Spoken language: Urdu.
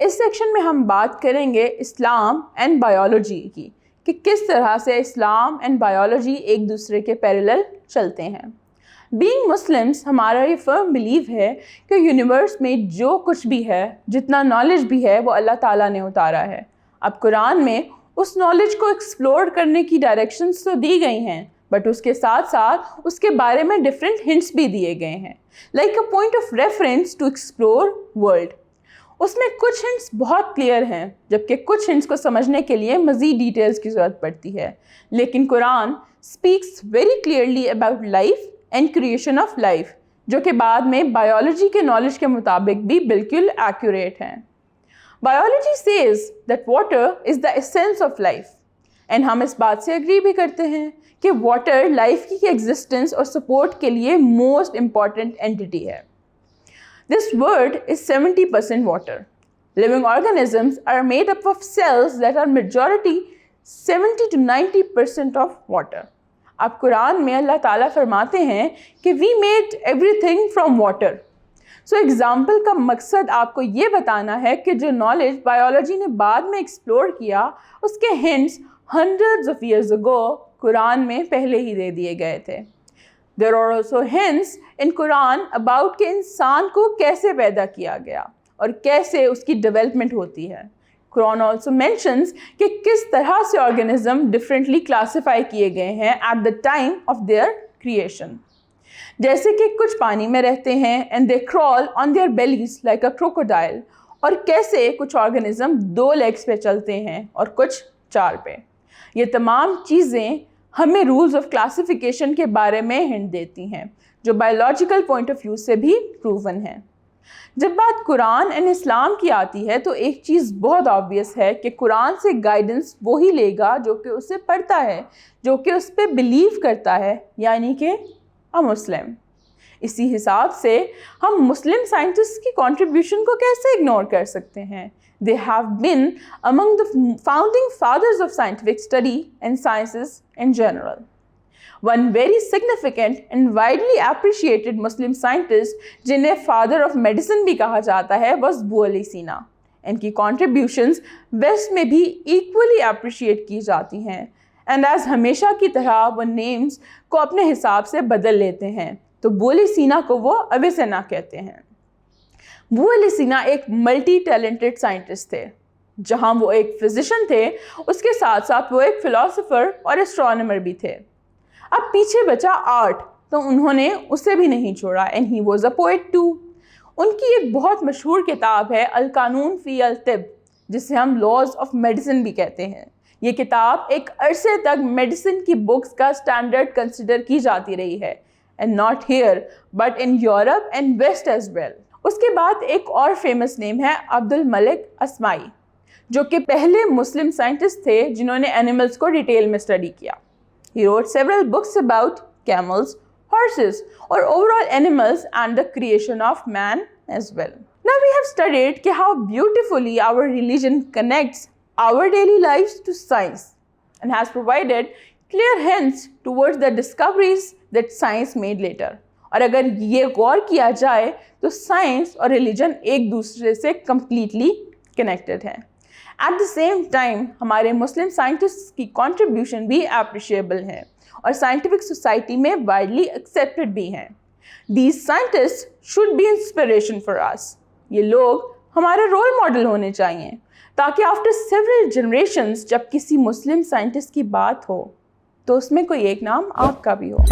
اس سیکشن میں ہم بات کریں گے اسلام اینڈ بایولوجی کی کہ کس طرح سے اسلام اینڈ بایولوجی ایک دوسرے کے پیرلل چلتے ہیں. بینگ مسلمس ہمارا یہ فرم بلیو ہے کہ یونیورس میں جو کچھ بھی ہے، جتنا نالج بھی ہے، وہ اللہ تعالیٰ نے اتارا ہے. اب قرآن میں اس نالج کو ایکسپلور کرنے کی ڈائریکشنز تو دی گئی ہیں، بٹ اس کے ساتھ ساتھ اس کے بارے میں ڈفرینٹ ہنٹس بھی دیے گئے ہیں، like a point of reference to explore world. اس میں کچھ ہنٹس بہت کلیئر ہیں، جبکہ کچھ ہنٹس کو سمجھنے کے لیے مزید ڈیٹیلز کی ضرورت پڑتی ہے. لیکن Quran speaks very clearly about life and creation of life, جو کہ بعد میں بایولوجی کے نالج کے مطابق بھی بالکل ایکوریٹ ہیں. Biology says that water is the essence of life. And ہم اس بات سے اگری بھی کرتے ہیں کہ واٹر لائف کی ایگزسٹنس اور سپورٹ کے لیے موسٹ امپورٹنٹ اینٹی ہے. This world is 70% water. Living organisms are made up of cells that are majority 70 to 90% of water. اب قرآن میں اللہ تعالیٰ فرماتے ہیں کہ we made everything from water. So example کا مقصد آپ کو یہ بتانا ہے کہ جو نالج بایولوجی نے بعد میں ایکسپلور کیا، اس کے hints hundreds of years ago قرآن میں پہلے ہی دے دیے گئے تھے. There are also hints in Quran about کہ انسان کو کیسے پیدا کیا گیا اور کیسے اس کی ڈیولپمنٹ ہوتی ہے. Quran also mentions کہ کس طرح سے آرگینزم ڈفرینٹلی کلاسیفائی کیے گئے ہیں at the time of their creation. جیسے کہ کچھ پانی میں رہتے ہیں and they crawl on their bellies like a crocodile، اور کیسے کچھ آرگینزم 2 لیگز پہ چلتے ہیں اور کچھ 4 پہ. یہ تمام چیزیں ہمیں رولز آف کلاسیفیکیشن کے بارے میں ہنٹ دیتی ہیں، جو بایولوجیکل پوائنٹ آف ویو سے بھی پروون ہیں. جب بات قرآن اینڈ اسلام کی آتی ہے تو ایک چیز بہت آبویس ہے کہ قرآن سے گائیڈنس وہی لے گا جو کہ اسے پڑھتا ہے، جو کہ اس پہ بلیو کرتا ہے، یعنی کہ مسلم. اسی حساب سے ہم مسلم سائنٹسٹ کی کنٹریبیوشن کو کیسے اگنور کر سکتے ہیں؟ They have been among the founding fathers of scientific study and sciences in general. One very significant and widely appreciated Muslim scientist جنہیں father of medicine بھی کہا جاتا ہے was ابو علی سینا. ان کی contributions ویسٹ میں بھی equally appreciate کی جاتی ہیں. اینڈ ایز ہمیشہ کی طرح وہ نیمز کو اپنے حساب سے بدل لیتے ہیں، تو ابو علی سینا کو وہ اویسنا کہتے ہیں. ابو علی سینا ایک ملٹی ٹیلنٹڈ سائنٹسٹ تھے. جہاں وہ ایک فزیشین تھے، اس کے ساتھ ساتھ وہ ایک فلاسفر اور اسٹرانومر بھی تھے. اب پیچھے بچا آرٹ، تو انہوں نے اسے بھی نہیں چھوڑا. And he was a poet too. ان کی ایک بہت مشہور کتاب ہے القانون فی الطب، جسے ہم لاز آف میڈیسن بھی کہتے ہیں. یہ کتاب ایک عرصے تک میڈیسن کی بکس کا سٹینڈرڈ کنسیڈر کی جاتی رہی ہے، and not here but in Europe and west as well. اس کے بعد ایک اور فیمس نیم ہے عبد الملک اسمائی، جو کہ پہلے مسلم سائنٹسٹ تھے جنہوں نے اینیملز کو ڈیٹیل میں اسٹڈی کیا. He wrote several books about camels, horses, or overall animals and the creation of man as well. Now we have studied how beautifully our religion connects our daily lives to science and has provided clear hints towards the discoveries that science made later. اور اگر یہ غور کیا جائے تو سائنس اور ریلیجن ایک دوسرے سے کمپلیٹلی کنیکٹڈ ہیں. ایٹ دا سیم ٹائم ہمارے مسلم سائنٹسٹ کی کنٹریبیوشن بھی اپریشیبل ہیں اور سائنٹیفک سوسائٹی میں وائڈلی ایکسیپٹڈ بھی ہیں. These scientists should be inspiration for us. یہ لوگ ہمارے رول ماڈل ہونے چاہیے تاکہ آفٹر سیورل جنریشنز جب کسی مسلم سائنٹسٹ کی بات ہو تو اس میں کوئی ایک نام آپ کا بھی ہو.